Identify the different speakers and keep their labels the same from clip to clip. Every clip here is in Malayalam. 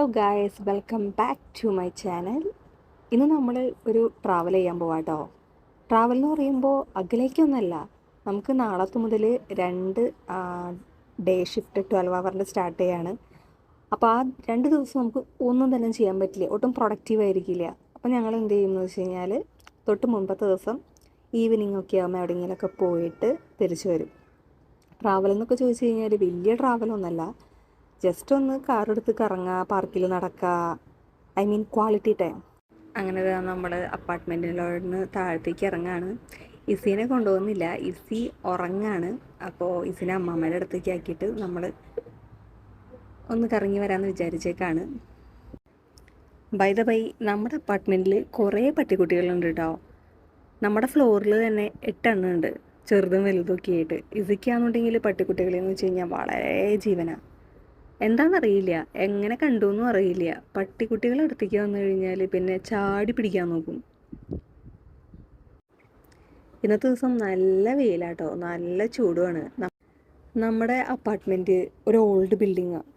Speaker 1: Hello guys, welcome back to my channel. ഇന്ന് നമ്മൾ ഒരു ട്രാവൽ ചെയ്യാൻ പോവാം കേട്ടോ. ട്രാവൽ എന്ന് പറയുമ്പോൾ അകലേക്കൊന്നല്ല, നമുക്ക് നാളത്തെ മുതൽ 2 ഡേ ഷിഫ്റ്റ് 12 അവറിൻ്റെ സ്റ്റാർട്ട് ചെയ്യാണ്. അപ്പോൾ ആ 2 ദിവസം നമുക്ക് ഒന്നും തന്നെ ചെയ്യാൻ പറ്റില്ല, ഒട്ടും പ്രൊഡക്റ്റീവ് ആയിരിക്കില്ല. അപ്പോൾ ഞങ്ങൾ എന്ത് ചെയ്യുമെന്ന് വെച്ച് കഴിഞ്ഞാൽ തൊട്ട് മുമ്പത്തെ ദിവസം ഈവനിങ് ഒക്കെ ആകുമ്പോൾ എവിടെയെങ്കിലുമൊക്കെ പോയിട്ട് തിരിച്ചു വരും. ട്രാവൽ എന്നൊക്കെ ചോദിച്ചു കഴിഞ്ഞാൽ വലിയ ട്രാവലൊന്നുമല്ല, ജസ്റ്റ് ഒന്ന് കാറെടുത്ത് കറങ്ങുക, പാർക്കിൽ നടക്കുക, ഐ മീൻ ക്വാളിറ്റി ടൈം. അങ്ങനെ നമ്മൾ അപ്പാർട്ട്മെൻറ്റിലോന്ന് താഴത്തേക്ക് ഇറങ്ങാണ്. ഇസീനെ കൊണ്ടുപോകുന്നില്ല, ഇസി ഉറങ്ങാണ്. അപ്പോൾ ഇസിനെ അമ്മമ്മയുടെ അടുത്തേക്ക് ആക്കിയിട്ട് നമ്മൾ ഒന്ന് കറങ്ങി വരാമെന്ന് വിചാരിച്ചേക്കാണ്. ബൈ ദ ബൈ, നമ്മുടെ അപ്പാർട്ട്മെൻറ്റിൽ കുറേ പട്ടിക്കുട്ടികളുണ്ട് കേട്ടോ. നമ്മുടെ ഫ്ലോറിൽ തന്നെ 8 എണ്ണം ഉണ്ട്, ചെറുതും വലുതൊക്കെ ആയിട്ട്. ഇസയ്ക്കാണെന്നുണ്ടെങ്കിൽ പട്ടിക്കുട്ടികളെന്ന് വെച്ച് കഴിഞ്ഞാൽ വളരെ ജീവനാണ്. എന്താണെന്നറിയില്ല, എങ്ങനെ കണ്ടു എന്നും അറിയില്ല. പട്ടിക്കുട്ടികൾ അടുത്തേക്ക് വന്നു കഴിഞ്ഞാൽ പിന്നെ ചാടി പിടിക്കാൻ നോക്കും. ഇന്നത്തെ ദിവസം നല്ല വെയിലാട്ടോ, നല്ല ചൂടുമാണ്. നമ്മുടെ അപ്പാർട്ട്മെൻറ്റ് ഒരു ഓൾഡ് ബിൽഡിങ്ങാണ്.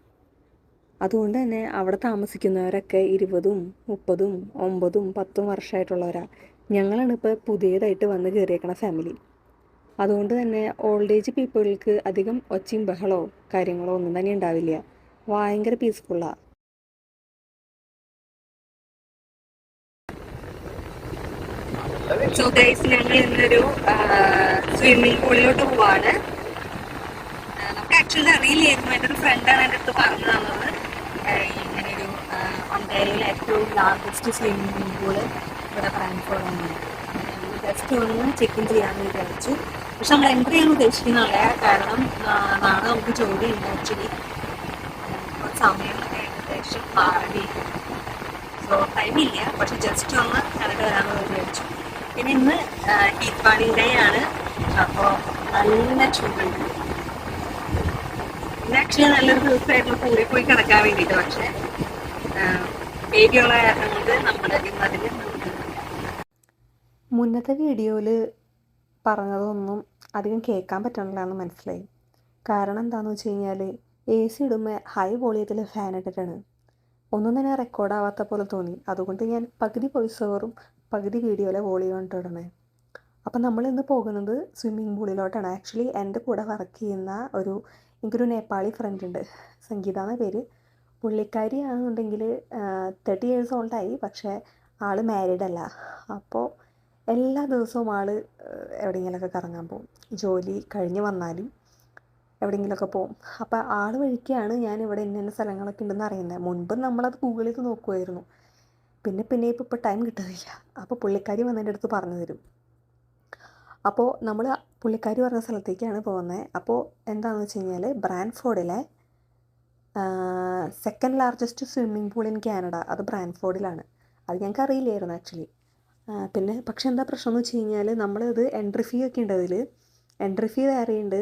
Speaker 1: അതുകൊണ്ട് തന്നെ അവിടെ താമസിക്കുന്നവരൊക്കെ 20, 30, 9, 10 വർഷമായിട്ടുള്ളവരാണ്. ഞങ്ങളാണ് ഇപ്പോൾ പുതിയതായിട്ട് വന്ന് കയറിയേക്കണ ഫാമിലി. അതുകൊണ്ട് തന്നെ ഓൾഡ് ഏജ് പീപ്പിൾക്ക് അധികം ഒച്ചയും ബഹളോ കാര്യങ്ങളോ ഒന്നും തന്നെ ഉണ്ടാവില്ല. ഭയങ്കര പീസ്ഫുള്ളാണ്. സോ ഗൈസ്, ഞങ്ങൾ ഇന്നൊരു സ്വിമ്മിംഗ് പൂളിലോട്ട് പോവാണ്. നമുക്ക് ആക്ച്വലി അറിയില്ലായിരുന്നു, എൻ്റെ ഒരു ഫ്രണ്ടാണ് എൻ്റെ അടുത്ത് പറഞ്ഞു തന്നത് ഇങ്ങനൊരു ഒണ്ടാരിയോയിലെ ഏറ്റവും ലാർജസ്റ്റ് സ്വിമ്മിംഗ് പൂള് ഇവിടെ ബ്രാൻഫോർഡാണ്. ജസ്റ്റ് ഒന്ന് ചെക്ക് ഇൻ ചെയ്യാമെന്ന് വിചാരിച്ചു. പക്ഷെ നമ്മൾ എൻട്രി ചെയ്യാൻ ഉദ്ദേശിക്കുന്നില്ല, കാരണം നാളെ നമുക്ക് ജോലി ഉണ്ട്. ആക്ച്വലി സമയമൊക്കെ ഏകദേശം 6 സോ ടൈമില്ല, പക്ഷെ ജസ്റ്റ് ഒന്ന് കണ്ടിട്ട് വരാമെന്ന് വിചാരിച്ചു. പിന്നെ ഇന്ന് ഹീറ്റ് ബാഡിങ് ഡേ ആണ്, അപ്പോൾ നല്ല ചൂടുണ്ട്. ഇന്ന് ആക്ച്വലി നല്ലൊരു ദിവസമായിരുന്നു പൂളിൽ പോയി കിടക്കാൻ വേണ്ടിയിട്ട്. പക്ഷേ ബേബിയുള്ള കാരണം കൊണ്ട് നമ്മൾ ഇന്നതിന് മുന്നത്തെ വീഡിയോയിൽ പറഞ്ഞതൊന്നും അധികം കേൾക്കാൻ പറ്റണില്ല എന്ന് മനസ്സിലായി. കാരണം എന്താണെന്ന് വെച്ച് കഴിഞ്ഞാൽ AC ഇടുമ്പോൾ ഹൈ വോളിയത്തിൽ ഫാൻ ഇട്ടിട്ടാണ്. ഒന്നും തന്നെ റെക്കോർഡാവാത്ത പോലെ തോന്നി. അതുകൊണ്ട് ഞാൻ പകുതി വോയിസ് ഓവറും പകുതി വീഡിയോയിലെ വോളിയം ഇട്ടിടണേ. അപ്പം നമ്മളിന്ന് പോകുന്നത് സ്വിമ്മിംഗ് പൂളിലോട്ടാണ്. ആക്ച്വലി എൻ്റെ കൂടെ വർക്ക് ചെയ്യുന്ന എനിക്കൊരു നേപ്പാളി ഫ്രണ്ട് ഉണ്ട്, സംഗീത എന്ന പേര്. പുള്ളിക്കാരി ആണെന്നുണ്ടെങ്കിൽ 30 years ഓൾഡായി, പക്ഷേ ആൾ മാരീഡ് അല്ല. അപ്പോൾ എല്ലാ ദിവസവും ആൾ എവിടെയെങ്കിലുമൊക്കെ കറങ്ങാൻ പോകും. ജോലി കഴിഞ്ഞ് വന്നാലും എവിടെയെങ്കിലുമൊക്കെ പോകും. അപ്പോൾ ആൾ വഴിക്കാണ് ഞാൻ ഇവിടെ ഇന്ന സ്ഥലങ്ങളൊക്കെ ഉണ്ടെന്ന് അറിയുന്നത്. മുൻപ് നമ്മളത് ഗൂഗിൾ ചെയ്ത് നോക്കുമായിരുന്നു, പിന്നെ ഇപ്പോൾ ടൈം കിട്ടുന്നില്ല. അപ്പോൾ പുള്ളിക്കാരി വന്നതിൻ്റെ അടുത്ത് പറഞ്ഞു തരും. അപ്പോൾ നമ്മൾ പുള്ളിക്കാരി പറഞ്ഞ സ്ഥലത്തേക്കാണ് പോകുന്നത്. അപ്പോൾ എന്താണെന്ന് വെച്ച് കഴിഞ്ഞാൽ ബ്രാൻഫോർഡിലെ second largest swimming pool in Canada അത് ബ്രാൻഫോർഡിലാണ്. അത് ഞങ്ങൾക്ക് അറിയില്ലായിരുന്നു ആക്ച്വലി. പിന്നെ പക്ഷെ എന്താ പ്രശ്നം എന്ന് വെച്ച് കഴിഞ്ഞാൽ നമ്മളിത് എൻട്രി ഫീ ഒക്കെ ഉണ്ട്. അതിൽ എൻട്രി ഫീ വേറെയുണ്ട്.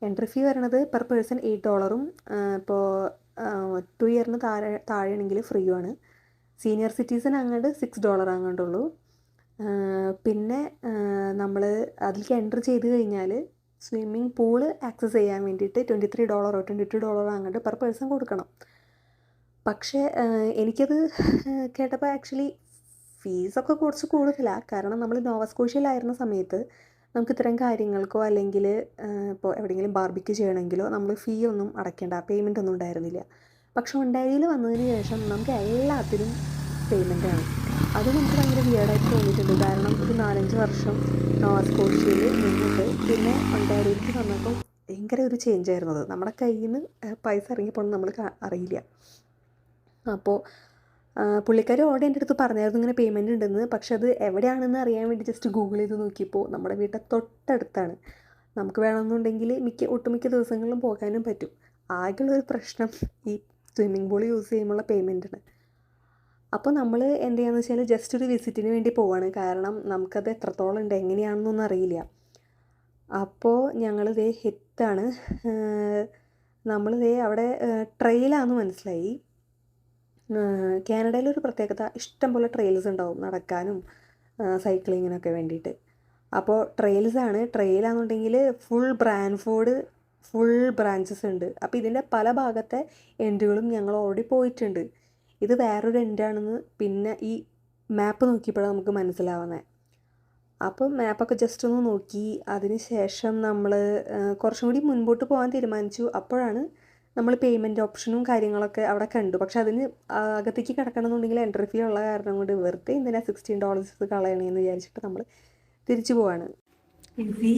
Speaker 1: എൻട്രി ഫീ വരണത് പെർ പേഴ്സൺ $8. ഇപ്പോൾ 2 ഇയറിന് താഴെയാണെങ്കിൽ ഫ്രീയുമാണ്. സീനിയർ സിറ്റിസൺ അങ്ങോട്ട് $6 അങ്ങോട്ടുള്ളൂ. പിന്നെ നമ്മൾ അതിലേക്ക് എൻട്രി ചെയ്ത് കഴിഞ്ഞാൽ സ്വിമ്മിംഗ് പൂള് ആക്സസ് ചെയ്യാൻ വേണ്ടിയിട്ട് $23 $22 അങ്ങോട്ട് പെർ പേഴ്സൺ കൊടുക്കണം. പക്ഷേ എനിക്കത് കേട്ടപ്പോൾ ആക്ച്വലി ഫീസൊക്കെ കുറച്ച് കൂടുതലാണ്. കാരണം നമ്മൾ നോവസ്കോഷ്യയിലായിരുന്ന സമയത്ത് നമുക്ക് ഇത്തരം കാര്യങ്ങൾക്കോ അല്ലെങ്കിൽ ഇപ്പോൾ എവിടെയെങ്കിലും ബാർബിക്യൂ ചെയ്യണമെങ്കിലോ നമ്മൾ ഫീ ഒന്നും അടയ്ക്കേണ്ട, പേയ്മെൻ്റ് ഒന്നും ഉണ്ടായിരുന്നില്ല. പക്ഷെ ഒണ്ടാരിയോയിൽ വന്നതിന് ശേഷം നമുക്ക് എല്ലാത്തിനും പേയ്മെൻറ്റാണ്. അത് നമുക്ക് ഭയങ്കര വിയേർഡായിട്ട് തോന്നിയിട്ടുണ്ട്. കാരണം ഒരു 4-5 വർഷം നോവസ്കോഷ്യയിൽ നിന്നിട്ട് പിന്നെ ഒണ്ടാരിയോയിലേക്ക് വന്നപ്പോൾ ഭയങ്കര ഒരു ചേഞ്ച് ആയിരുന്നു. അത് നമ്മുടെ കയ്യിൽ നിന്ന് പൈസ ഇറങ്ങിയപ്പോൾ നമ്മൾ അറിയില്ല. അപ്പോൾ പുള്ളിക്കാരി ഓൾറെഡി എൻ്റെ അടുത്ത് പറഞ്ഞായിരുന്നു ഇങ്ങനെ പേയ്മെൻറ്റ് ഉണ്ടെന്ന്. പക്ഷെ അത് എവിടെയാണെന്ന് അറിയാൻ വേണ്ടി ജസ്റ്റ് ഗൂഗിൾ ചെയ്ത് നോക്കിയപ്പോൾ നമ്മുടെ വീട്ടിൽ തൊട്ടടുത്താണ്. നമുക്ക് വേണമെന്നുണ്ടെങ്കിൽ ഒട്ടുമിക്ക ദിവസങ്ങളിലും പോകാനും പറ്റും. ആകെയുള്ളൊരു പ്രശ്നം ഈ സ്വിമ്മിംഗ് പൂൾ യൂസ് ചെയ്യുമ്പോഴുള്ള പേയ്മെൻറ്റാണ്. അപ്പോൾ നമ്മൾ എന്ത് ചെയ്യാന്ന് വെച്ചാൽ ജസ്റ്റ് ഒരു വിസിറ്റിന് വേണ്ടി പോവാണ്. കാരണം നമുക്കത് എത്രത്തോളം ഉണ്ട് എങ്ങനെയാണെന്നൊന്നും അറിയില്ല. അപ്പോൾ ഞങ്ങളിതേ എത്താണ്. നമ്മളിതേ അവിടെ ട്രെയിലാണെന്ന് മനസ്സിലായി. കാനഡയിലൊരു പ്രത്യേകത, ഇഷ്ടംപോലെ ട്രെയിൽസ് ഉണ്ടാവും നടക്കാനും സൈക്ലിങ്ങിനൊക്കെ വേണ്ടിയിട്ട്. അപ്പോൾ ട്രെയിലാണെന്നുണ്ടെങ്കിൽ ഫുൾ ബ്രാഞ്ചസ് ഉണ്ട്. അപ്പോൾ ഇതിൻ്റെ പല ഭാഗത്തെ എൻഡുകളും ഞങ്ങൾ ഓൾറെഡി പോയിട്ടുണ്ട്. ഇത് വേറൊരു എൻഡാണെന്ന് പിന്നെ ഈ മാപ്പ് നോക്കിയപ്പോഴാണ് നമുക്ക് മനസ്സിലാവുന്നത്. അപ്പം മാപ്പൊക്കെ ജസ്റ്റ് ഒന്ന് നോക്കി അതിന് ശേഷം നമ്മൾ കുറച്ചും കൂടി മുൻപോട്ട് പോകാൻ തീരുമാനിച്ചു. അപ്പോഴാണ് നമ്മൾ പേയ്മെൻറ്റ് ഓപ്ഷനും കാര്യങ്ങളൊക്കെ അവിടെ കണ്ടു. പക്ഷെ അതിന് അകത്തേക്ക് കിടക്കണമെന്നുണ്ടെങ്കിൽ എൻട്രി ഫീ ഉള്ള കാരണം കൊണ്ട് വെറുതെ എന്തിനാ $16 കളയണേന്ന് വിചാരിച്ചിട്ട് നമ്മൾ തിരിച്ചു പോവാണ്. ഇസി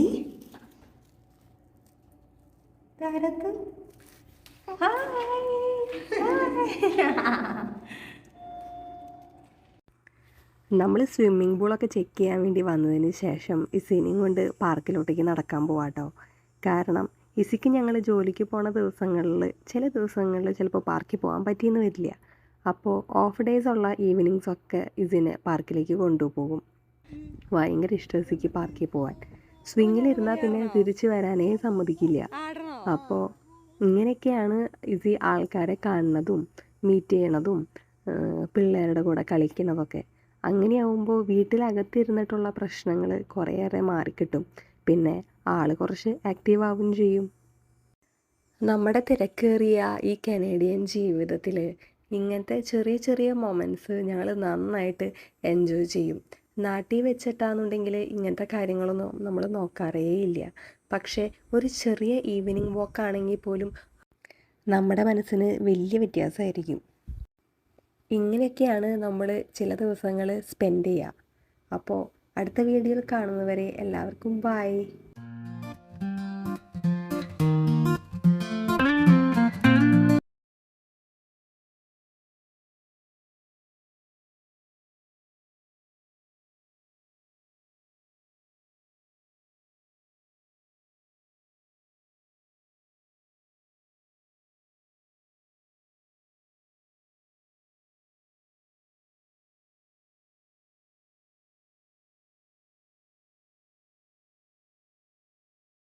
Speaker 1: നമ്മൾ സ്വിമ്മിംഗ് പൂളൊക്കെ ചെക്ക് ചെയ്യാൻ വേണ്ടി വന്നതിന് ശേഷം ഇസിനെയും കൊണ്ട് പാർക്കിലോട്ടേക്ക് നടക്കാൻ പോവാട്ടോ. കാരണം ഇസിക്ക് ഞങ്ങൾ ജോലിക്ക് പോണ ദിവസങ്ങളിൽ ചില ദിവസങ്ങളിൽ ചിലപ്പോൾ പാർക്കിൽ പോകാൻ പറ്റിയെന്ന് വരില്ല. അപ്പോൾ ഓഫ് ഡേയ്സ് ഉള്ള ഈവനിങ്സൊക്കെ ഇസിനെ പാർക്കിലേക്ക് കൊണ്ടുപോകും. ഭയങ്കര ഇഷ്ടം ഇസിക്ക് പാർക്കിൽ പോകാൻ. സ്വിങ്ങിലിരുന്നാൽ പിന്നെ തിരിച്ചു വരാനേ സമ്മതിക്കില്ല. അപ്പോൾ ഇങ്ങനെയൊക്കെയാണ് ഇസി ആൾക്കാരെ കാണുന്നതും മീറ്റ് ചെയ്യണതും പിള്ളേരുടെ കൂടെ കളിക്കുന്നതൊക്കെ. അങ്ങനെയാവുമ്പോൾ വീട്ടിലകത്തിരുന്നിട്ടുള്ള പ്രശ്നങ്ങൾ കുറേയേറെ മാറിക്കിട്ടും. പിന്നെ ആൾ കുറച്ച് ആക്റ്റീവ് ആവുകയും ചെയ്യും. നമ്മുടെ തിരക്കേറിയ ഈ കനേഡിയൻ ജീവിതത്തിൽ ഇങ്ങനത്തെ ചെറിയ ചെറിയ മൊമെൻറ്റ്സ് ഞങ്ങൾ നന്നായിട്ട് എൻജോയ് ചെയ്യും. നാട്ടിൽ വെച്ചിട്ടാണെന്നുണ്ടെങ്കിൽ ഇങ്ങനത്തെ കാര്യങ്ങളൊന്നും നമ്മൾ നോക്കാറേ ഇല്ല. പക്ഷേ ഒരു ചെറിയ ഈവനിങ് വാക്ക് ആണെങ്കിൽ പോലും നമ്മുടെ മനസ്സിന് വലിയ വ്യത്യാസമായിരിക്കും. ഇങ്ങനെയൊക്കെയാണ് നമ്മൾ ചില ദിവസങ്ങൾ സ്പെൻഡ് ചെയ്യുക. അപ്പോൾ അടുത്ത വീഡിയോയിൽ കാണുന്നവരെ എല്ലാവർക്കും ബൈ.